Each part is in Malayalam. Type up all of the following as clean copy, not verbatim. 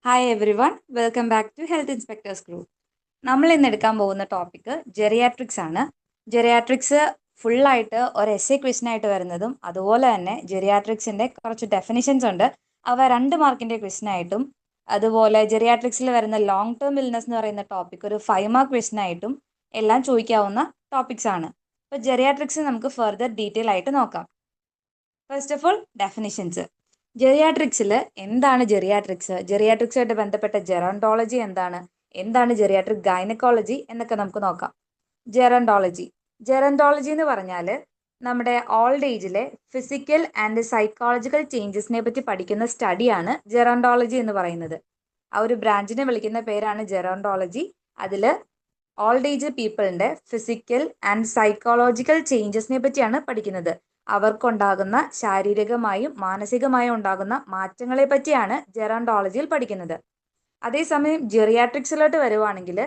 Hi everyone, welcome back to health inspectors group. നമ്മൾ ഇന്ന് എടുക്കാൻ പോകുന്ന ടോപ്പിക്ക് ജെറിയാട്രിക്സ് ആണ്. ജെറിയാട്രിക്സ് ഫുള്ളായിട്ട് ഒരു എസ്സേ ക്വസ്റ്റനായിട്ട് വരുന്നതും അതുപോലെ തന്നെ ജെറിയാട്രിക്സിൻ്റെ കുറച്ച് ഡെഫിനിഷൻസ് ഉണ്ട്. അവ 2 മാർക്കിൻ്റെ ക്വസ്റ്റനായിട്ടും അതുപോലെ ജെറിയാട്രിക്സിൽ വരുന്ന ലോങ് ടേം ഇൽനെസ് എന്ന് പറയുന്ന ടോപ്പിക് ഒരു 5 മാർക്ക് ക്വസ്റ്റനായിട്ടും എല്ലാം ചോദിക്കാവുന്ന ടോപ്പിക്സ് ആണ്. അപ്പോൾ ജെറിയാട്രിക്സ് നമുക്ക് ഫർദർ ഡീറ്റെയിൽ ആയിട്ട് നോക്കാം. First of all definitions. ജെറിയാട്രിക്സിൽ എന്താണ് ജെറിയാട്രിക്സുമായിട്ട് ബന്ധപ്പെട്ട ജെറോണ്ടോളജി എന്താണ് ജെറിയാട്രിക് ഗൈനക്കോളജി എന്നൊക്കെ നമുക്ക് നോക്കാം. ജെറോണ്ടോളജി എന്ന് പറഞ്ഞാൽ നമ്മുടെ ഓൾഡ് ഏജിലെ ഫിസിക്കൽ ആൻഡ് സൈക്കോളജിക്കൽ ചേഞ്ചസിനെ പറ്റി പഠിക്കുന്ന സ്റ്റഡിയാണ് ജെറോണ്ടോളജി എന്ന് പറയുന്നത്. ആ ഒരു ബ്രാഞ്ചിനെ വിളിക്കുന്ന പേരാണ് ജെറോണ്ടോളജി. അതിൽ ഓൾഡ് ഏജ് പീപ്പിളിൻ്റെ ഫിസിക്കൽ ആൻഡ് സൈക്കോളജിക്കൽ ചേഞ്ചസിനെ പറ്റിയാണ് പഠിക്കുന്നത്. അവർക്കുണ്ടാകുന്ന ശാരീരികമായും മാനസികമായും ഉണ്ടാകുന്ന മാറ്റങ്ങളെ പറ്റിയാണ് ജെറോണ്ടോളജിയിൽ പഠിക്കുന്നത്. അതേസമയം ജെറിയാട്രിക്സിലോട്ട് വരുവാണെങ്കിൽ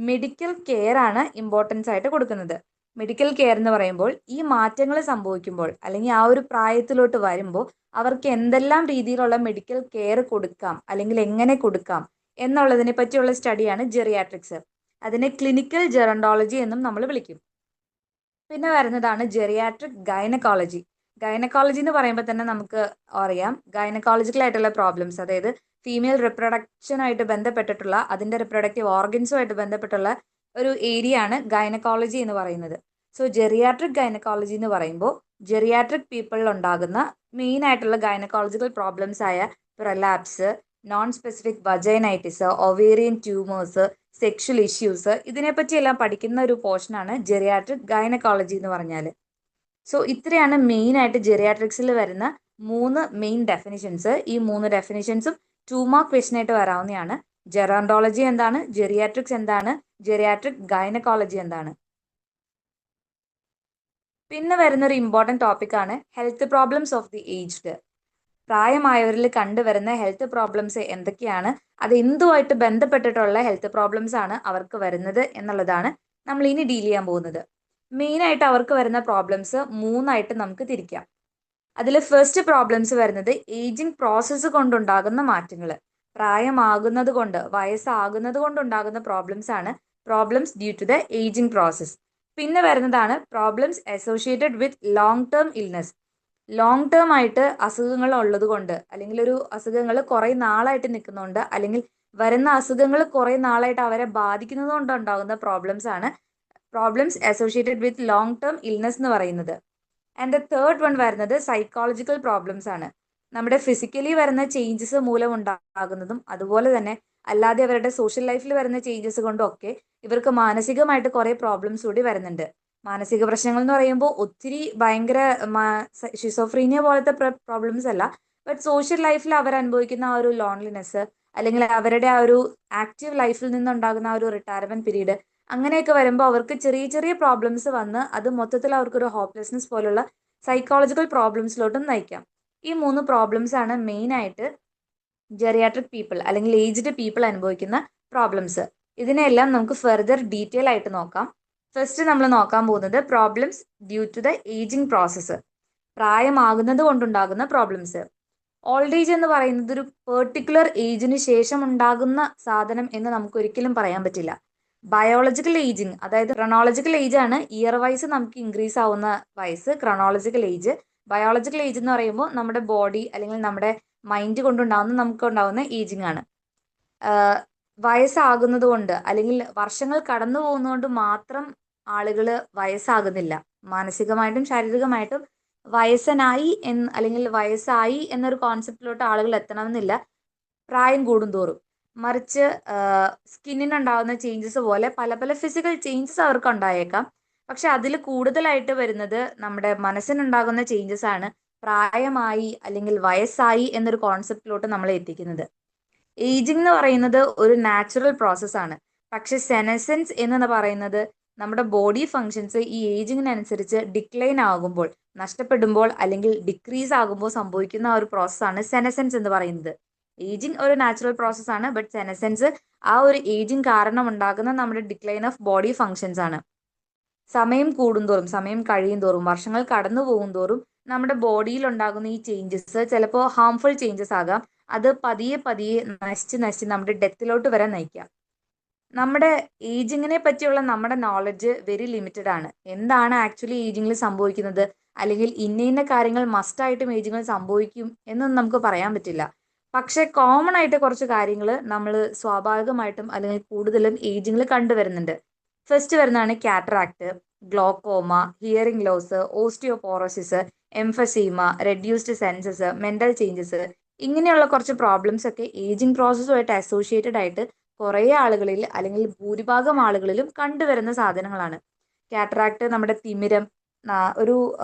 മെഡിക്കൽ കെയർ ആണ് ഇമ്പോർട്ടൻസ് ആയിട്ട് കൊടുക്കുന്നത്. മെഡിക്കൽ കെയർ എന്ന് പറയുമ്പോൾ ഈ മാറ്റങ്ങൾ സംഭവിക്കുമ്പോൾ അല്ലെങ്കിൽ ആ ഒരു പ്രായത്തിലോട്ട് വരുമ്പോൾ അവർക്ക് എന്തെല്ലാം രീതിയിലുള്ള മെഡിക്കൽ കെയർ കൊടുക്കാം അല്ലെങ്കിൽ എങ്ങനെ കൊടുക്കാം എന്നുള്ളതിനെ പറ്റിയുള്ള സ്റ്റഡിയാണ് ജെറിയാട്രിക്സ്. അതിനെ ക്ലിനിക്കൽ ജെറോണ്ടോളജി എന്നും നമ്മൾ വിളിക്കും. പിന്നെ വരുന്നതാണ് ജെറിയാട്രിക് ഗൈനക്കോളജി. ഗൈനക്കോളജി എന്ന് പറയുമ്പോൾ തന്നെ നമുക്ക് അറിയാം ഗൈനക്കോളജിക്കൽ ആയിട്ടുള്ള പ്രോബ്ലംസ്, അതായത് ഫീമെയിൽ റിപ്രൊഡക്ഷനായിട്ട് ബന്ധപ്പെട്ടിട്ടുള്ള അതിൻ്റെ റിപ്രൊഡക്റ്റീവ് ഓർഗൻസുമായിട്ട് ബന്ധപ്പെട്ടുള്ള ഒരു ഏരിയ ആണ് ഗൈനക്കോളജി എന്ന് പറയുന്നത്. സോ ജെറിയാട്രിക് ഗൈനക്കോളജി എന്ന് പറയുമ്പോൾ ജെറിയാട്രിക് പീപ്പിളിൽ ഉണ്ടാകുന്ന മെയിൻ ആയിട്ടുള്ള ഗൈനക്കോളജിക്കൽ പ്രോബ്ലംസ് ആയ prolapse, non specific vaginitis, ovarian tumours, sexual issues, ഇതിനെപ്പറ്റിയെല്ലാം പഠിക്കുന്ന ഒരു പോർഷനാണ് ജെറിയാട്രിക് ഗൈനക്കോളജി എന്ന് പറഞ്ഞാൽ. സോ ഇത്രയാണ് മെയിനായിട്ട് ജെറിയാട്രിക്സിൽ വരുന്ന 3 മെയിൻ ഡെഫിനിഷൻസ്. ഈ 3 ഡെഫിനിഷൻസും 2 മാർക്ക് ക്വസ്റ്റനായിട്ട് വരാവുന്നതാണ്. ജെറോണ്ടോളജി എന്താണ്, ജെറിയാട്രിക്സ് എന്താണ്, ജെറിയാട്രിക് ഗൈനക്കോളജി എന്താണ്. പിന്നെ വരുന്നൊരു ഇമ്പോർട്ടൻറ്റ് ടോപ്പിക്കാണ് health problems of the aged. പ്രായമായവരിൽ കണ്ടുവരുന്ന ഹെൽത്ത് പ്രോബ്ലംസ് എന്തൊക്കെയാണ്, അത് എന്തുമായിട്ട് ബന്ധപ്പെട്ടിട്ടുള്ള ഹെൽത്ത് പ്രോബ്ലംസ് ആണ് അവർക്ക് വരുന്നത് എന്നുള്ളതാണ് നമ്മൾ ഇനി ഡീൽ ചെയ്യാൻ പോകുന്നത്. മെയിനായിട്ട് അവർക്ക് വരുന്ന പ്രോബ്ലംസ് 3ആയിട്ട് നമുക്ക് തിരിക്കാം. അതിൽ ഫസ്റ്റ് പ്രോബ്ലംസ് വരുന്നത് ഏജിങ് പ്രോസസ്സ് കൊണ്ടുണ്ടാകുന്ന മാറ്റങ്ങൾ. പ്രായമാകുന്നത് കൊണ്ട്, വയസ്സാകുന്നത് കൊണ്ടുണ്ടാകുന്ന പ്രോബ്ലംസ് ആണ് problems due to the ageing process. പിന്നെ വരുന്നതാണ് problems associated with long term illness. Long term ആയിട്ട് അസുഖങ്ങൾ ഉള്ളത് കൊണ്ട് അല്ലെങ്കിൽ ഒരു അസുഖങ്ങൾ കുറേ നാളായിട്ട് നിൽക്കുന്നുണ്ട് അല്ലെങ്കിൽ വരുന്ന അസുഖങ്ങൾ കുറേ നാളായിട്ട് അവരെ ബാധിക്കുന്നത് കൊണ്ടുണ്ടാകുന്ന പ്രോബ്ലംസ് ആണ് problems associated with long term illness എന്ന് പറയുന്നത്. ആൻഡ് ദ തേർഡ് വൺ വരുന്നത് സൈക്കോളജിക്കൽ പ്രോബ്ലംസ് ആണ്. നമ്മുടെ ഫിസിക്കലി വരുന്ന ചേഞ്ചസ് മൂലം ഉണ്ടാകുന്നതും അതുപോലെ തന്നെ അല്ലാതെ അവരുടെ സോഷ്യൽ ലൈഫിൽ വരുന്ന ചേഞ്ചസ് കൊണ്ടും ഒക്കെ ഇവർക്ക് മാനസികമായിട്ട് കുറേ പ്രോബ്ലംസ് കൂടി വരുന്നുണ്ട്. മാനസിക പ്രശ്നങ്ങൾ എന്ന് പറയുമ്പോൾ ഒത്തിരി ഭയങ്കര ഷിസോഫ്രീനിയ പോലത്തെ പ്രോബ്ലംസ് അല്ല, ബട്ട് സോഷ്യൽ ലൈഫിൽ അവർ അനുഭവിക്കുന്ന ആ ഒരു ലോൺലിനെസ് അല്ലെങ്കിൽ അവരുടെ ആ ഒരു ആക്റ്റീവ് ലൈഫിൽ നിന്നുണ്ടാകുന്ന ആ ഒരു റിട്ടയർമെന്റ് പീരീഡ്, അങ്ങനെയൊക്കെ വരുമ്പോൾ അവർക്ക് ചെറിയ ചെറിയ പ്രോബ്ലംസ് വന്ന് അത് മൊത്തത്തിൽ അവർക്കൊരു ഹോപ്പ്ലെസ്നെസ് പോലുള്ള സൈക്കോളജിക്കൽ പ്രോബ്ലംസിലോട്ടും നയിക്കാം. ഈ 3 പ്രോബ്ലംസ് ആണ് മെയിനായിട്ട് ജെറിയാട്രിക് പീപ്പിൾ അല്ലെങ്കിൽ ഏജ്ഡ് പീപ്പിൾ അനുഭവിക്കുന്ന പ്രോബ്ലംസ്. ഇതിനെല്ലാം നമുക്ക് ഫെർദർ ഡീറ്റെയിൽ ആയിട്ട് നോക്കാം. ഫസ്റ്റ് നമ്മൾ നോക്കാൻ പോകുന്നത് problems due to the ageing process, പ്രായമാകുന്നത് കൊണ്ടുണ്ടാകുന്ന പ്രോബ്ലംസ്. ഓൾഡ് ഏജ് എന്ന് പറയുന്നത് ഒരു പെർട്ടിക്കുലർ ഏജിന് ശേഷം ഉണ്ടാകുന്ന സാധനം എന്ന് നമുക്ക് ഒരിക്കലും പറയാൻ പറ്റില്ല. ബയോളജിക്കൽ ഏജിങ്, അതായത് ക്രോണോളജിക്കൽ ഏജ് ആണ് ഇയർ വൈസ് നമുക്ക് ഇൻക്രീസ് ആവുന്ന വയസ്സ് ക്രോണോളജിക്കൽ ഏജ്. ബയോളജിക്കൽ ഏജ് എന്ന് പറയുമ്പോൾ നമ്മുടെ ബോഡി അല്ലെങ്കിൽ നമ്മുടെ മൈൻഡ് കൊണ്ടുണ്ടാകുന്ന നമുക്കുണ്ടാകുന്ന ഏജിങ് ആണ്. വയസ്സാകുന്നത് കൊണ്ട് അല്ലെങ്കിൽ വർഷങ്ങൾ കടന്നു പോകുന്നതുകൊണ്ട് മാത്രം ആളുകൾ വയസ്സാകുന്നില്ല. മാനസികമായിട്ടും ശാരീരികമായിട്ടും വയസ്സായി എന്നൊരു കോൺസെപ്റ്റിലോട്ട് ആളുകൾ എത്തണമെന്നില്ല പ്രായം കൂടുന്തോറും. മറിച്ച് സ്കിന്നിനുണ്ടാകുന്ന ചേഞ്ചസ് പോലെ പല പല ഫിസിക്കൽ ചേഞ്ചസ് അവർക്ക് ഉണ്ടായേക്കാം. പക്ഷെ അതിൽ കൂടുതലായിട്ട് വരുന്നത് നമ്മുടെ മനസ്സിനുണ്ടാകുന്ന ചേഞ്ചസ് ആണ് പ്രായമായി അല്ലെങ്കിൽ വയസ്സായി എന്നൊരു കോൺസെപ്റ്റിലോട്ട് നമ്മളെ എത്തിക്കുന്നത്. ഏജിങ് എന്ന് പറയുന്നത് ഒരു നാച്ചുറൽ പ്രോസസ്സാണ്. പക്ഷെ സെനസെൻസ് എന്ന് പറയുന്നത് നമ്മുടെ ബോഡി ഫങ്ഷൻസ് ഈ ഏജിങ്ങിനനുസരിച്ച് ഡിക്ലൈൻ ആകുമ്പോൾ, നഷ്ടപ്പെടുമ്പോൾ അല്ലെങ്കിൽ ഡിക്രീസ് ആകുമ്പോൾ സംഭവിക്കുന്ന ഒരു പ്രോസസ്സാണ് സെനസെൻസ് എന്ന് പറയുന്നത്. ഏജിങ് ഒരു നാച്ചുറൽ പ്രോസസ്സാണ്, ബട്ട് സെനസെൻസ് ആ ഒരു ഏജിങ് കാരണം ഉണ്ടാകുന്ന നമ്മുടെ ഡിക്ലൈൻ ഓഫ് ബോഡി ഫങ്ഷൻസ് ആണ്. സമയം കൂടുന്തോറും, സമയം കഴിയും തോറും, വർഷങ്ങൾ കടന്നു പോകും തോറും നമ്മുടെ ബോഡിയിൽ ഉണ്ടാകുന്ന ഈ ചേഞ്ചസ് ചിലപ്പോൾ ഹാംഫുൾ ചേഞ്ചസ് ആകാം, അത് പതിയെ പതിയെ നശിച്ച് നമ്മുടെ ഡെത്തിലോട്ട് വരെ നയിക്കാം. നമ്മുടെ ഏജിങ്ങിനെ പറ്റിയുള്ള നമ്മുടെ നോളജ് വെരി ലിമിറ്റഡ് ആണ്. എന്താണ് ആക്ച്വലി ഏജിങ്ങിൽ സംഭവിക്കുന്നത്, അല്ലെങ്കിൽ ഇന്ന കാര്യങ്ങൾ മസ്റ്റായിട്ടും ഏജിങ്ങിൽ സംഭവിക്കും എന്നൊന്നും നമുക്ക് പറയാൻ പറ്റില്ല. പക്ഷെ കോമൺ ആയിട്ട് കുറച്ച് കാര്യങ്ങൾ നമ്മൾ സ്വാഭാവികമായിട്ടും അല്ലെങ്കിൽ കൂടുതലും ഏജിങ്ങിൽ കണ്ടുവരുന്നുണ്ട്. ഫസ്റ്റ് വരുന്നതാണ് cataract, glaucoma, hearing loss, osteoporosis, emphysema, reduced senses, mental changes. ഇങ്ങനെയുള്ള കുറച്ച് പ്രോബ്ലംസ് ഒക്കെ ഏജിങ് പ്രോസസ്സുമായിട്ട് അസോസിയേറ്റഡ് ആയിട്ട് കുറേ ആളുകളിൽ അല്ലെങ്കിൽ ഭൂരിഭാഗം ആളുകളിലും കണ്ടുവരുന്ന സാധനങ്ങളാണ്. കാറ്ററാക്ട് നമ്മുടെ തിമിരം ഒരു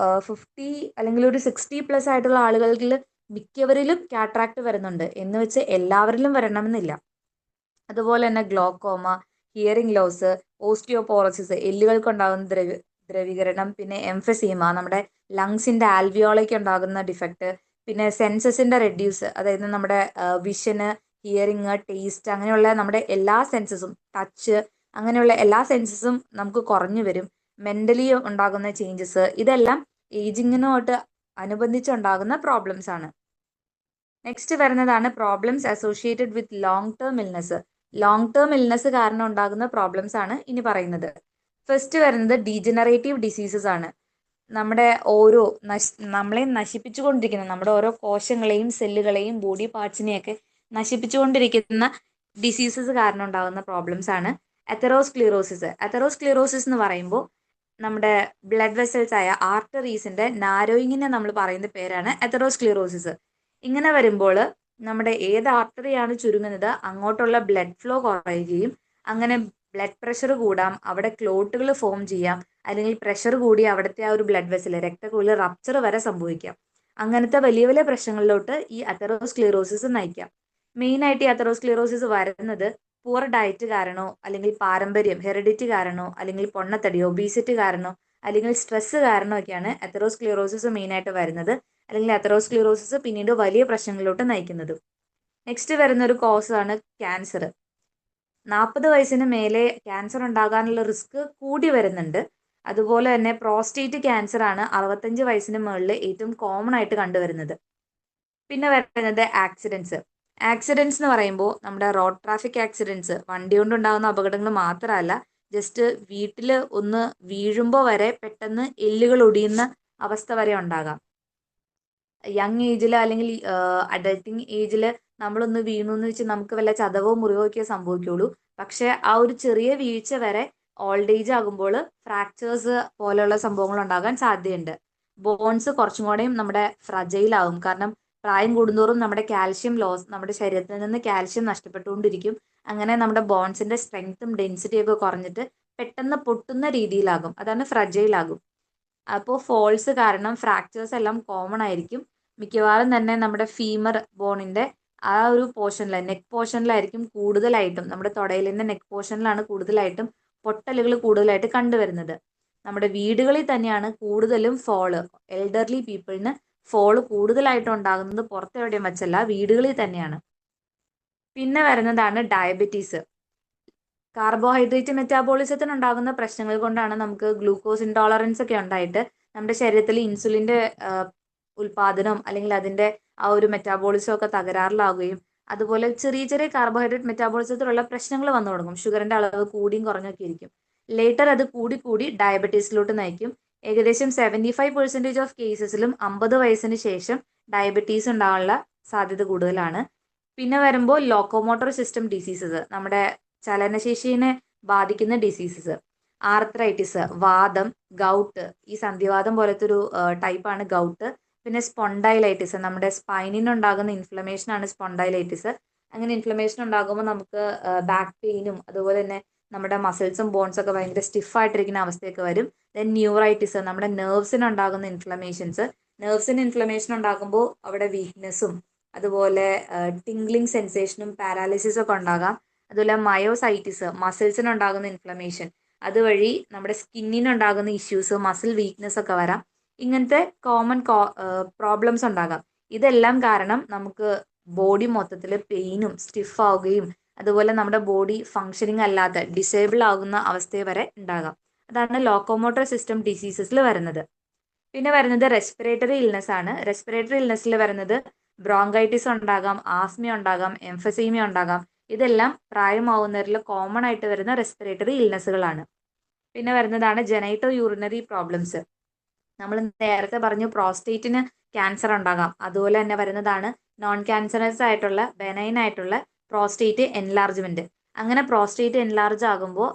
50 അല്ലെങ്കിൽ ഒരു 60+ ആയിട്ടുള്ള ആളുകളിൽ മിക്കവരിലും കാറ്ററാക്ട് വരുന്നുണ്ട്, എന്ന് വെച്ച് എല്ലാവരിലും വരണമെന്നില്ല. അതുപോലെ തന്നെ ഗ്ലോക്കോമ, ഹിയറിംഗ് ലോസ്, ഓസ്റ്റിയോപോറോസിസ്, എല്ലുകൾക്കുണ്ടാകുന്ന ദ്രവീകരണം, പിന്നെ എംഫസീമ, നമ്മുടെ ലങ്സിന്റെ ആൽവിയോളയ്ക്ക് ഉണ്ടാകുന്ന ഡിഫക്റ്റ്, പിന്നെ സെൻസസിന്റെ റെഡ്യൂസ്, അതായത് നമ്മുടെ വിഷന്, ഹിയറിങ്, ടേസ്റ്റ്, അങ്ങനെയുള്ള നമ്മുടെ എല്ലാ സെൻസസും, ടച്ച്, അങ്ങനെയുള്ള എല്ലാ സെൻസസും നമുക്ക് കുറഞ്ഞു വരും. മെന്റലി ഉണ്ടാകുന്ന ചേഞ്ചസ്, ഇതെല്ലാം ഏജിങ്ങിനോട്ട് അനുബന്ധിച്ചുണ്ടാകുന്ന പ്രോബ്ലംസ് ആണ്. നെക്സ്റ്റ് വരുന്നതാണ് problems associated with long term illness. Long term illness കാരണം ഉണ്ടാകുന്ന പ്രോബ്ലംസ് ആണ് ഇനി പറയുന്നത്. ഫസ്റ്റ് വരുന്നത് ഡീജനറേറ്റീവ് ഡിസീസസ് ആണ്. നമ്മുടെ ഓരോ നമ്മളെ നശിപ്പിച്ചുകൊണ്ടിരിക്കുന്ന നമ്മുടെ ഓരോ കോശങ്ങളെയും സെല്ലുകളെയും ബോഡി പാർട്സിനെയൊക്കെ നശിപ്പിച്ചുകൊണ്ടിരിക്കുന്ന ഡിസീസസ് കാരണം ഉണ്ടാകുന്ന പ്രോബ്ലംസ് ആണ് എത്തറോസ്ക്ലിറോസിസ്. എത്തറോസ്ക്ലിറോസിസ് എന്ന് പറയുമ്പോൾ നമ്മുടെ ബ്ലഡ് വെസൽസ് ആയ ആർട്ടറീസിന്റെ നാരോയിങ്ങിനെ നമ്മൾ പറയുന്ന പേരാണ് എത്തറോസ്ക്ലിറോസിസ്. ഇങ്ങനെ വരുമ്പോൾ നമ്മുടെ ഏത് ആർട്ടറിയാണ് ചുരുങ്ങുന്നത് അങ്ങോട്ടുള്ള ബ്ലഡ് ഫ്ലോ കുറയുകയും അങ്ങനെ ബ്ലഡ് പ്രഷർ കൂടാം, അവിടെ ക്ലോട്ടുകൾ ഫോം ചെയ്യാം, അല്ലെങ്കിൽ പ്രഷർ കൂടി അവിടുത്തെ ആ ഒരു ബ്ലഡ് വെസൽ രക്തക്കുഴൽ റപ്ചർ വരെ സംഭവിക്കാം. അങ്ങനത്തെ വലിയ വലിയ പ്രശ്നങ്ങളിലോട്ട് ഈ അത്തറോസ്ക്ലിറോസിസ് നയിക്കാം. മെയിനായിട്ട് ഈ അത്തറോസ്ക്ലിറോസിസ് വരുന്നത് പൂർ ഡയറ്റ് കാരണോ, അല്ലെങ്കിൽ പാരമ്പര്യം ഹെറിഡിറ്റി കാരണോ, അല്ലെങ്കിൽ പൊണ്ണത്തടിയോ, ഒബീസിറ്റി കാരണോ, അല്ലെങ്കിൽ സ്ട്രെസ് കാരണോ ഒക്കെയാണ് അത്തറോസ്ക്ലിറോസിസ് മെയിനായിട്ട് വരുന്നത്, അല്ലെങ്കിൽ അത്തറോസ്ക്ലിറോസിസ് പിന്നീട് വലിയ പ്രശ്നങ്ങളിലോട്ട് നയിക്കുന്നത്. നെക്സ്റ്റ് വരുന്ന ഒരു കോസ് ആണ് ക്യാൻസർ. 40 വയസ്സിന് മേലെ ക്യാൻസർ ഉണ്ടാകാനുള്ള റിസ്ക് കൂടി വരുന്നുണ്ട്. അതുപോലെ തന്നെ പ്രോസ്റ്റേറ്റ് ക്യാൻസർ ആണ് 65 വയസ്സിന് മുകളിൽ ഏറ്റവും കോമൺ ആയിട്ട് കണ്ടുവരുന്നത്. പിന്നെ വരുന്നത് ആക്സിഡൻസ്. ആക്സിഡൻസ് എന്ന് പറയുമ്പോൾ നമ്മുടെ റോഡ് ട്രാഫിക് ആക്സിഡൻസ്, വണ്ടി കൊണ്ടുണ്ടാകുന്ന അപകടങ്ങൾ മാത്രമല്ല, ജസ്റ്റ് വീട്ടിൽ ഒന്ന് വീഴുമ്പോൾ വരെ പെട്ടെന്ന് എല്ലുകൾ ഒടിയുന്ന അവസ്ഥ വരെ ഉണ്ടാകാം. യങ് ഏജിൽ അല്ലെങ്കിൽ അഡൽട്ടിങ് ഏജിൽ നമ്മളൊന്ന് വീണു എന്ന് വെച്ച് നമുക്ക് വല്ല ചതവോ മുറിവോ ഒക്കെ സംഭവിക്കുള്ളൂ. പക്ഷെ ആ ഒരു ചെറിയ വീഴ്ച വരെ ഓൾഡ് ഏജ് ആകുമ്പോൾ ഫ്രാക്ചേഴ്സ് പോലെയുള്ള സംഭവങ്ങൾ ഉണ്ടാകാൻ സാധ്യതയുണ്ട്. ബോൺസ് കുറച്ചും കൂടെയും നമ്മുടെ ഫ്രജൈൽ ആകും. കാരണം പ്രായം കൂടുന്തോറും നമ്മുടെ കാൽഷ്യം ലോസ്, നമ്മുടെ ശരീരത്തിൽ നിന്ന് കാൽഷ്യം നഷ്ടപ്പെട്ടുകൊണ്ടിരിക്കും. അങ്ങനെ നമ്മുടെ ബോൺസിന്റെ സ്ട്രെങ്ത്തും ഡെൻസിറ്റിയും ഒക്കെ കുറഞ്ഞിട്ട് പെട്ടെന്ന് പൊട്ടുന്ന രീതിയിലാകും. അതാണ് ഫ്രജൈൽ ആകും. അപ്പോൾ ഫോൾസ് കാരണം ഫ്രാക്ചേഴ്സ് എല്ലാം കോമൺ ആയിരിക്കും. മിക്കവാറും തന്നെ നമ്മുടെ ഫീമർ ബോണിന്റെ ആ ഒരു പോർഷനിൽ, നെക്ക് പോർഷനിലായിരിക്കും കൂടുതലായിട്ടും, നമ്മുടെ തുടയിലിന്റെ നെക്ക് പോർഷനിലാണ് കൂടുതലായിട്ടും പൊട്ടലുകൾ കൂടുതലായിട്ട് കണ്ടുവരുന്നത്. നമ്മുടെ വീടുകളിൽ തന്നെയാണ് കൂടുതലും ഫോള്, എൽഡർലി പീപ്പിളിന് ഫോള് കൂടുതലായിട്ട് ഉണ്ടാകുന്നത് പുറത്തെവിടെയും വെച്ചല്ല, വീടുകളിൽ തന്നെയാണ്. പിന്നെ വരുന്നതാണ് ഡയബറ്റീസ്. കാർബോഹൈഡ്രേറ്റ് മെറ്റാബോളിസത്തിന് ഉണ്ടാകുന്ന പ്രശ്നങ്ങൾ കൊണ്ടാണ് നമുക്ക് ഗ്ലൂക്കോസ് ഇൻടോളറൻസ് ഒക്കെ ഉണ്ടായിട്ട് നമ്മുടെ ശരീരത്തിൽ ഇൻസുലിന്റെ ഉൽപാദനം അല്ലെങ്കിൽ അതിന്റെ ആ ഒരു മെറ്റാബോളിസം ഒക്കെ തകരാറിലാവുകയും അതുപോലെ ചെറിയ ചെറിയ കാർബോഹൈഡ്രേറ്റ് മെറ്റാബോളിസത്തിലുള്ള പ്രശ്നങ്ങൾ വന്നു തുടങ്ങും. ഷുഗറിന്റെ അളവ് കൂടിയും കുറഞ്ഞൊക്കെ ഇരിക്കും. ലേറ്റർ അത് കൂടി കൂടി ഡയബറ്റീസിലോട്ട് നയിക്കും. ഏകദേശം 75% ഓഫ് കേസസിലും 50 വയസ്സിന് ശേഷം ഡയബറ്റീസ് ഉണ്ടാകാനുള്ള സാധ്യത കൂടുതലാണ്. പിന്നെ വരുമ്പോൾ ലോക്കോമോട്ടർ സിസ്റ്റം ഡിസീസസ്, നമ്മുടെ ചലനശേഷിയെ ബാധിക്കുന്ന ഡിസീസസ്, ആർത്രൈറ്റിസ്, വാദം, ഗൗട്ട്, ഈ സന്ധിവാദം പോലത്തെ ഒരു ടൈപ്പാണ് ഗൗട്ട്. പിന്നെ സ്പോണ്ടൈലൈറ്റിസ്, നമ്മുടെ സ്പൈനിനുണ്ടാകുന്ന ഇൻഫ്ലമേഷൻ ആണ് സ്പോണ്ടൈലൈറ്റിസ്. അങ്ങനെ ഇൻഫ്ലമേഷൻ ഉണ്ടാകുമ്പോൾ നമുക്ക് ബാക്ക് പെയിനും അതുപോലെ തന്നെ നമ്മുടെ മസിൽസും ബോൺസും ഒക്കെ ഭയങ്കര സ്റ്റിഫായിട്ടിരിക്കുന്ന അവസ്ഥയൊക്കെ വരും. ദെൻ ന്യൂറൈറ്റിസ്, നമ്മുടെ നെർവ്സിന് ഉണ്ടാകുന്ന ഇൻഫ്ലമേഷൻസ്. നെർവ്സിന് ഇൻഫ്ലമേഷൻ ഉണ്ടാകുമ്പോൾ അവിടെ വീക്ക്നെസ്സും അതുപോലെ ടിംഗ്ലിംഗ് സെൻസേഷനും പാരാലിസിസും ഒക്കെ ഉണ്ടാകാം. അതുപോലെ മയോസൈറ്റിസ്, മസിൽസിനുണ്ടാകുന്ന ഇൻഫ്ലമേഷൻ, അതുവഴി നമ്മുടെ സ്കിന്നിനുണ്ടാകുന്ന ഇഷ്യൂസ്, മസിൽ വീക്ക്നെസ് ഒക്കെ വരാം. ഇങ്ങനത്തെ കോമൺ പ്രോബ്ലംസ് ഉണ്ടാകാം. ഇതെല്ലാം കാരണം നമുക്ക് ബോഡി മൊത്തത്തിൽ പെയിനും സ്റ്റിഫ് ആവുകയും അതുപോലെ നമ്മുടെ ബോഡി ഫങ്ഷനിങ് അല്ലാത്ത ഡിസേബിൾ ആകുന്ന അവസ്ഥയെ വരെ ഉണ്ടാകാം. അതാണ് ലോക്കോമോട്ടർ സിസ്റ്റം ഡിസീസസിൽ വരുന്നത്. പിന്നെ വരുന്നത് റെസ്പിറേറ്ററി ഇൽനെസ് ആണ്. റെസ്പിറേറ്ററി ഇൽനെസ്സിൽ വരുന്നത് ബ്രോങ്കൈറ്റിസ് ഉണ്ടാകാം, ആസ്മ ഉണ്ടാകാം, എംഫസീമിയ ഉണ്ടാകാം. ഇതെല്ലാം പ്രായമാവുന്നവരിൽ കോമൺ ആയിട്ട് വരുന്ന റെസ്പിറേറ്ററി ഇൽനെസ്സുകളാണ്. പിന്നെ വരുന്നതാണ് ജനൈറ്റോ യൂറിനറി പ്രോബ്ലംസ്. നമ്മൾ നേരത്തെ പറഞ്ഞു പ്രോസ്റ്റേറ്റിന് ക്യാൻസർ ഉണ്ടാകാം. അതുപോലെ തന്നെ വരുന്നതാണ് നോൺ ക്യാൻസറസ് ആയിട്ടുള്ള ബെനൈൻ ആയിട്ടുള്ള പ്രോസ്റ്റേറ്റ് എൻലാർജ്മെന്റ്. അങ്ങനെ പ്രോസ്റ്റേറ്റ് എൻലാർജ് ആകുമ്പോൾ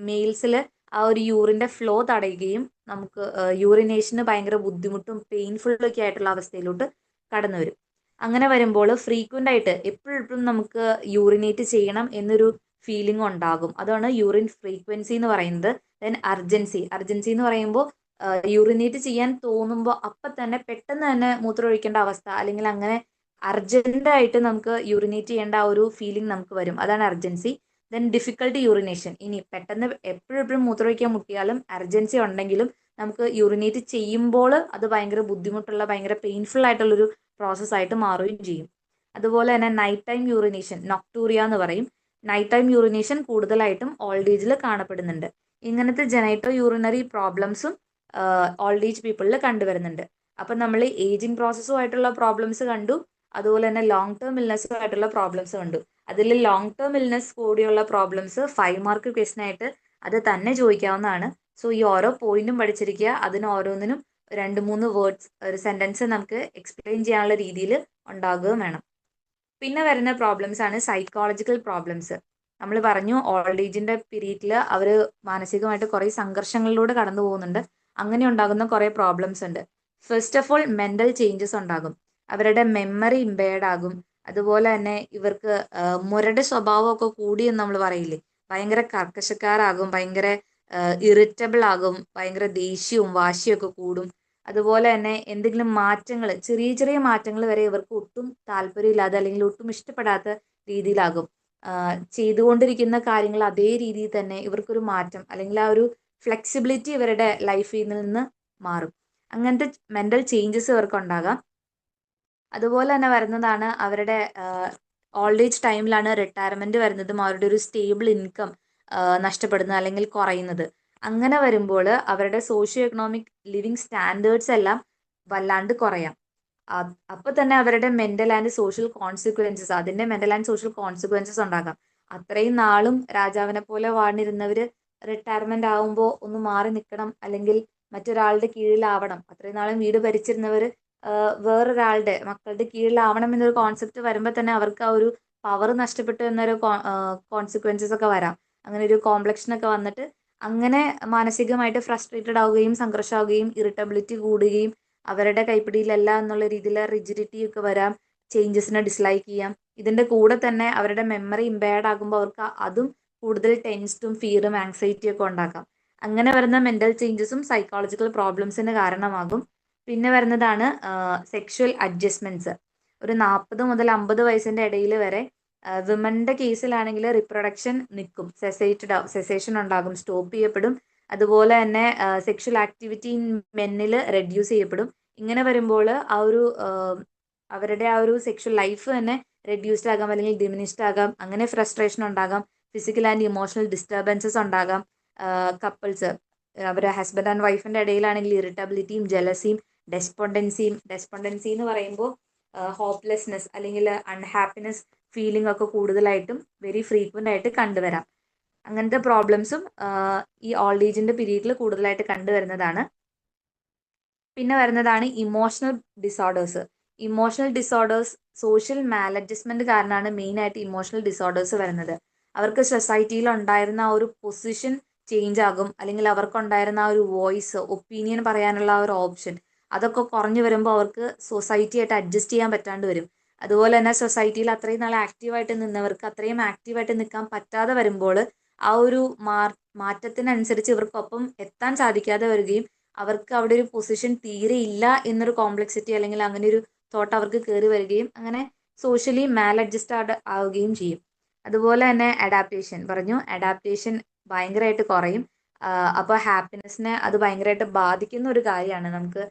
മെയിൽസിൽ ആ ഒരു യൂറിന്റെ ഫ്ലോ തടയുകയും നമുക്ക് യൂറിനേഷന് ഭയങ്കര ബുദ്ധിമുട്ടും പെയിൻഫുള്ളും ഒക്കെ ആയിട്ടുള്ള അവസ്ഥയിലോട്ട് കടന്നു വരും. അങ്ങനെ വരുമ്പോൾ ഫ്രീക്വന്റ് ആയിട്ട് എപ്പോഴും നമുക്ക് യൂറിനേറ്റ് ചെയ്യണം എന്നൊരു ഫീലിംഗ് ഉണ്ടാകും. അതാണ് യൂറിൻ ഫ്രീക്വൻസി എന്ന് പറയുന്നത്. ദെൻ അർജൻസി എന്ന് പറയുമ്പോൾ യൂറിനേറ്റ് ചെയ്യാൻ തോന്നുമ്പോൾ അപ്പം തന്നെ പെട്ടെന്ന് തന്നെ മൂത്രം ഒഴിക്കേണ്ട അവസ്ഥ, അല്ലെങ്കിൽ അങ്ങനെ അർജന്റ് ആയിട്ട് നമുക്ക് യൂറിനേറ്റ് ചെയ്യേണ്ട ആ ഒരു ഫീലിംഗ് നമുക്ക് വരും. അതാണ് അർജൻസി. Then difficult urination. ഇനി പെട്ടെന്ന് എപ്പോഴും മൂത്രമൊഴിക്കാൻ മുട്ടിയാലും അർജൻസി ഉണ്ടെങ്കിലും നമുക്ക് യൂറിനേറ്റ് ചെയ്യുമ്പോൾ അത് ഭയങ്കര ബുദ്ധിമുട്ടുള്ള ഭയങ്കര പെയിൻഫുൾ ആയിട്ടുള്ളൊരു പ്രോസസ്സായിട്ട് മാറുകയും ചെയ്യും. അതുപോലെ തന്നെ നൈറ്റ് ടൈം യൂറിനേഷൻ, നൊക്ടൂറിയ എന്ന് പറയും. നൈറ്റ് ടൈം യൂറിനേഷൻ കൂടുതലായിട്ടും ഓൾഡ് ഏജിൽ കാണപ്പെടുന്നുണ്ട്. ഇങ്ങനത്തെ ജനൈറ്റോ യൂറിനറി പ്രോബ്ലംസും ഓൾഡ് ഏജ് പീപ്പിളിൽ കണ്ടുവരുന്നുണ്ട്. അപ്പം നമ്മൾ ഏജിങ് പ്രോസസ്സുമായിട്ടുള്ള പ്രോബ്ലംസ് കണ്ടു, അതുപോലെ തന്നെ ലോങ് ടേം ഇൽനെസ്സുമായിട്ടുള്ള പ്രോബ്ലംസ് കണ്ടു. അതിൽ ലോങ് ടേം ഇൽനെസ് കൂടിയുള്ള പ്രോബ്ലംസ് 5 മാർക്ക് ക്വസ്റ്റൻ ആയിട്ട് അത് തന്നെ ചോദിക്കാവുന്നതാണ്. സോ ഈ ഓരോ പോയിന്റും പഠിച്ചിരിക്കുക. അതിന് ഓരോന്നിനും 2-3 വേർഡ്സ്, ഒരു സെന്റൻസ് നമുക്ക് എക്സ്പ്ലെയിൻ ചെയ്യാനുള്ള രീതിയിൽ ഉണ്ടാകുകയും വേണം. പിന്നെ വരുന്ന പ്രോബ്ലംസ് ആണ് സൈക്കോളജിക്കൽ പ്രോബ്ലംസ്. നമ്മൾ പറഞ്ഞു ഓൾഡ് ഏജിന്റെ പീരീഡിൽ അവർ മാനസികമായിട്ട് കുറേ സംഘർഷങ്ങളിലൂടെ കടന്നു പോകുന്നുണ്ട്. അങ്ങനെ ഉണ്ടാകുന്ന കുറേ പ്രോബ്ലംസ് ഉണ്ട്. First of all mental changes ഉണ്ടാകും. അവരുടെ മെമ്മറി ഇമ്പയർഡ് ആകും. അതുപോലെ തന്നെ ഇവർക്ക് മുരട് സ്വഭാവമൊക്കെ കൂടി എന്ന് നമ്മൾ പറയില്ലേ, ഭയങ്കര കർക്കശക്കാരാകും, ഭയങ്കര ഇറിറ്റബിൾ ആകും, ഭയങ്കര ദേഷ്യവും വാശിയും ഒക്കെ കൂടും. അതുപോലെ തന്നെ എന്തെങ്കിലും മാറ്റങ്ങൾ, ചെറിയ ചെറിയ മാറ്റങ്ങൾ വരെ ഇവർക്ക് ഒട്ടും താല്പര്യമില്ലാതെ അല്ലെങ്കിൽ ഒട്ടും ഇഷ്ടപ്പെടാത്ത രീതിയിലാകും. ചെയ്തുകൊണ്ടിരിക്കുന്ന കാര്യങ്ങൾ അതേ രീതിയിൽ തന്നെ ഇവർക്കൊരു മാറ്റം അല്ലെങ്കിൽ ആ ഒരു ഫ്ലെക്സിബിലിറ്റി ഇവരുടെ ലൈഫിൽ നിന്ന് മാറും. അങ്ങനത്തെ മെന്റൽ ചേഞ്ചസ് ഇവർക്ക് ഉണ്ടാകാം. അതുപോലെ തന്നെ വരുന്നതാണ് അവരുടെ ഓൾഡ് ഏജ് ടൈമിലാണ് റിട്ടയർമെന്റ് വരുന്നതും അവരുടെ ഒരു സ്റ്റേബിൾ ഇൻകം നഷ്ടപ്പെടുന്നത് അല്ലെങ്കിൽ കുറയുന്നത്. അങ്ങനെ വരുമ്പോൾ അവരുടെ സോഷ്യോ എക്കണോമിക് ലിവിങ് സ്റ്റാൻഡേർഡ്സ് എല്ലാം വല്ലാണ്ട് കുറയാം. അപ്പൊ തന്നെ അവരുടെ മെന്റൽ ആൻഡ് സോഷ്യൽ കോൺസിക്വൻസസ്, അതിന്റെ മെന്റൽ ആൻഡ് സോഷ്യൽ കോൺസിക്വൻസസ് ഉണ്ടാകാം. അത്രയും നാളും രാജാവിനെ പോലെ വാണിരുന്നവര് റിട്ടയർമെന്റ് ആവുമ്പോൾ ഒന്ന് മാറി നിൽക്കണം, അല്ലെങ്കിൽ മറ്റൊരാളുടെ കീഴിലാവണം. അത്രയും നാളും വീട് ഭരിച്ചിരുന്നവർ വേറൊരാളുടെ മക്കളുടെ കീഴിലാവണം എന്നൊരു കോൺസെപ്റ്റ് വരുമ്പോൾ തന്നെ അവർക്ക് ആ ഒരു പവർ നഷ്ടപ്പെട്ടു എന്നൊരു കോൺസിക്വൻസസ് ഒക്കെ വരാം. അങ്ങനെ ഒരു കോംപ്ലക്ഷൻ ഒക്കെ വന്നിട്ട് അങ്ങനെ മാനസികമായിട്ട് ഫ്രസ്ട്രേറ്റഡ് ആവുകയും സംഘർഷമാവുകയും ഇറിറ്റബിലിറ്റി കൂടുകയും അവരുടെ കൈപ്പിടിയിലല്ല എന്നുള്ള രീതിയിൽ റിജിഡിറ്റി ഒക്കെ വരാം, ചേഞ്ചസിനെ ഡിസ്ലൈക്ക് ചെയ്യാം. ഇതിന്റെ കൂടെ തന്നെ അവരുടെ മെമ്മറി ഇമ്പയർഡ് ആകുമ്പോൾ അവർക്ക് അതും കൂടുതൽ ടെൻസ്ഡും ഫിയറും ആങ്സൈറ്റിയും ഒക്കെ ഉണ്ടാക്കാം. അങ്ങനെ വരുന്ന മെന്റൽ ചേഞ്ചസും സൈക്കോളജിക്കൽ പ്രോബ്ലംസിന് കാരണമാകും. പിന്നെ വരുന്നതാണ് സെക്ഷുവൽ അഡ്ജസ്റ്റ്മെന്റ്സ്. ഒരു 40 മുതൽ 50 വയസ്സിന്റെ ഇടയിൽ വരെ വിമന്റെ കേസിലാണെങ്കിൽ റിപ്രൊഡക്ഷൻ നിൽക്കും, സെസേഷൻ ഉണ്ടാകും, സ്റ്റോപ്പ് ചെയ്യപ്പെടും. അതുപോലെ തന്നെ സെക്ഷൽ ആക്ടിവിറ്റി ഇൻ മെന്നിൽ റെഡ്യൂസ് ചെയ്യപ്പെടും. ഇങ്ങനെ വരുമ്പോൾ ആ ഒരു അവരുടെ ആ ഒരു സെക്ഷൽ ലൈഫ് തന്നെ റെഡ്യൂസ്ഡ് ആകാം അല്ലെങ്കിൽ ഡിമിനിഷ്ഡ് ആകാം. അങ്ങനെ ഫ്രസ്ട്രേഷൻ ഉണ്ടാകാം, ഫിസിക്കൽ ആൻഡ് ഇമോഷണൽ ഡിസ്റ്റർബൻസസ് ഉണ്ടാകാം. കപ്പിൾസ് അവരുടെ ഹസ്ബൻഡ് ആൻഡ് വൈഫിന്റെ ഇടയിലാണെങ്കിൽ ഇറിറ്റബിലിറ്റിയും ജലസിയും ഡെസ്പോണ്ടൻസി എന്ന് പറയുമ്പോൾ ഹോപ്പ്ലെസ്നെസ് അല്ലെങ്കിൽ അൺഹാപ്പിനെസ് ഫീലിംഗ് ഒക്കെ കൂടുതലായിട്ടും വെരി ഫ്രീക്വന്റ് ആയിട്ട് കണ്ടുവരാം. അങ്ങനത്തെ പ്രോബ്ലംസും ഈ ഓൾഡ് ഏജിന്റെ പീരീഡിൽ കൂടുതലായിട്ട് കണ്ടുവരുന്നതാണ്. പിന്നെ വരുന്നതാണ് ഇമോഷണൽ ഡിസോർഡേഴ്സ്. സോഷ്യൽ മാലഡ്ജസ്റ്റ്മെന്റ് കാരണമാണ് മെയിൻ ആയിട്ട് ഇമോഷണൽ ഡിസോർഡേഴ്സ് വരുന്നത്. അവർക്ക് സൊസൈറ്റിയിൽ ഉണ്ടായിരുന്ന ആ ഒരു പൊസിഷൻ ചേഞ്ച് ആകും, അല്ലെങ്കിൽ അവർക്കുണ്ടായിരുന്ന ആ ഒരു വോയിസ്, ഒപ്പീനിയൻ പറയാനുള്ള ആ ഒരു ഓപ്ഷൻ, അതൊക്കെ കുറഞ്ഞു വരുമ്പോൾ അവർക്ക് സൊസൈറ്റിയായിട്ട് അഡ്ജസ്റ്റ് ചെയ്യാൻ പറ്റാണ്ട് വരും. അതുപോലെ തന്നെ സൊസൈറ്റിയിൽ അത്രയും നാൾ ആക്റ്റീവായിട്ട് നിന്നവർക്ക് അത്രയും ആക്റ്റീവായിട്ട് നിൽക്കാൻ പറ്റാതെ വരുമ്പോൾ ആ ഒരു മാറ്റത്തിനനുസരിച്ച് ഇവർക്കൊപ്പം എത്താൻ സാധിക്കാതെ വരികയും അവർക്ക് അവിടെ ഒരു പൊസിഷൻ തീരെ ഇല്ല എന്നൊരു കോംപ്ലക്സിറ്റി അല്ലെങ്കിൽ അങ്ങനെ ഒരു തോട്ട് അവർക്ക് കയറി വരികയും അങ്ങനെ സോഷ്യലി മാലഡ്ജസ്റ്റഡ് ആവുകയും ചെയ്യും. അതുപോലെ തന്നെ അഡാപ്റ്റേഷൻ ഭയങ്കരമായിട്ട് കുറയും. അപ്പോൾ ഹാപ്പിനെസ്സിനെ അത് ഭയങ്കരമായിട്ട് ബാധിക്കുന്ന ഒരു കാര്യമാണ്. നമുക്ക്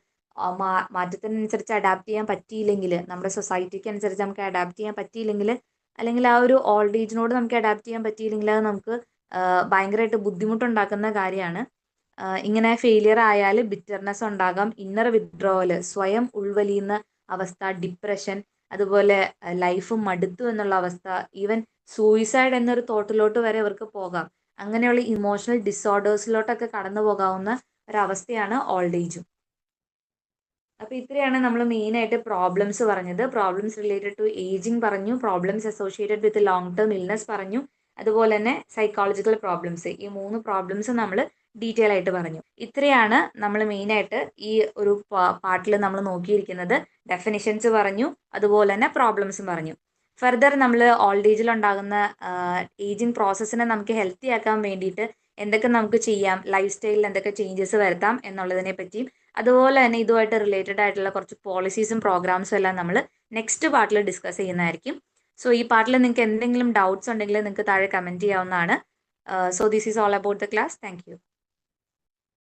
മാറ്റത്തിനനുസരിച്ച് അഡാപ്റ്റ് ചെയ്യാൻ പറ്റിയില്ലെങ്കിൽ, നമ്മുടെ സൊസൈറ്റിക്ക് അനുസരിച്ച് നമുക്ക് അഡാപ്റ്റ് ചെയ്യാൻ പറ്റിയില്ലെങ്കിൽ, അല്ലെങ്കിൽ ആ ഒരു ഓൾഡ് ഏജിനോട് നമുക്ക് അഡാപ്റ്റ് ചെയ്യാൻ പറ്റിയില്ലെങ്കിൽ അത് നമുക്ക് ഭയങ്കരമായിട്ട് ബുദ്ധിമുട്ടുണ്ടാക്കുന്ന കാര്യമാണ്. ഇങ്ങനെ ഫെയിലിയർ ആയാൽ ബിറ്റർനെസ് ഉണ്ടാകാം, ഇന്നർ വിഡ്രോവൽ, സ്വയം ഉൾവലിയുന്ന അവസ്ഥ, ഡിപ്രഷൻ, അതുപോലെ ലൈഫ് മടുത്തു എന്നുള്ള അവസ്ഥ, ഈവൻ സൂയിസൈഡ് എന്നൊരു തോട്ടിലോട്ട് വരെ ഇവർക്ക് പോകാം. അങ്ങനെയുള്ള ഇമോഷണൽ ഡിസോർഡേഴ്സിലോട്ടൊക്കെ കടന്നു പോകാവുന്ന ഒരവസ്ഥയാണ് ഓൾഡ് ഏജും. അപ്പൊ ഇത്രയാണ് നമ്മൾ മെയിൻ ആയിട്ട് പ്രോബ്ലംസ് പറഞ്ഞത്. പ്രോബ്ലംസ് റിലേറ്റഡ് ടു ഏജിങ് പറഞ്ഞു, problems associated with long term illness പറഞ്ഞു, അതുപോലെ തന്നെ സൈക്കോളജിക്കൽ പ്രോബ്ലംസ്. ഈ 3 പ്രോബ്ലംസ് നമ്മൾ ഡീറ്റെയിൽ ആയിട്ട് പറഞ്ഞു. ഇത്രയാണ് നമ്മൾ മെയിൻ ആയിട്ട് ഈ ഒരു പാർട്ടിൽ നമ്മൾ നോക്കിയിരിക്കുന്നത്. ഡെഫിനിഷൻസ് പറഞ്ഞു, അതുപോലെ തന്നെ പ്രോബ്ലംസും പറഞ്ഞു. ഫർദർ നമ്മൾ ഓൾഡ് ഏജിൽ ഉണ്ടാകുന്ന ഏജിങ് പ്രോസസ്സിനെ നമുക്ക് ഹെൽത്തി ആക്കാൻ വേണ്ടിയിട്ട് എന്തൊക്കെ നമുക്ക് ചെയ്യാം, ലൈഫ് സ്റ്റൈലിൽ എന്തൊക്കെ ചേഞ്ചസ് വരുത്താം എന്നുള്ളതിനെ പറ്റിയും, അതുപോലെ തന്നെ ഇതുമായിട്ട് റിലേറ്റഡ് ആയിട്ടുള്ള കുറച്ച് പോളിസീസും പ്രോഗ്രാംസും എല്ലാം നമ്മൾ നെക്സ്റ്റ് പാർട്ടിൽ ഡിസ്കസ് ചെയ്യുന്നതായിരിക്കും. സോ ഈ പാർട്ടിൽ നിങ്ങൾക്ക് എന്തെങ്കിലും ഡൗട്ട്സ് ഉണ്ടെങ്കിൽ നിങ്ങൾക്ക് താഴെ കമൻറ്റ് ചെയ്യാവുന്നതാണ്. So this is all about the class. Thank you.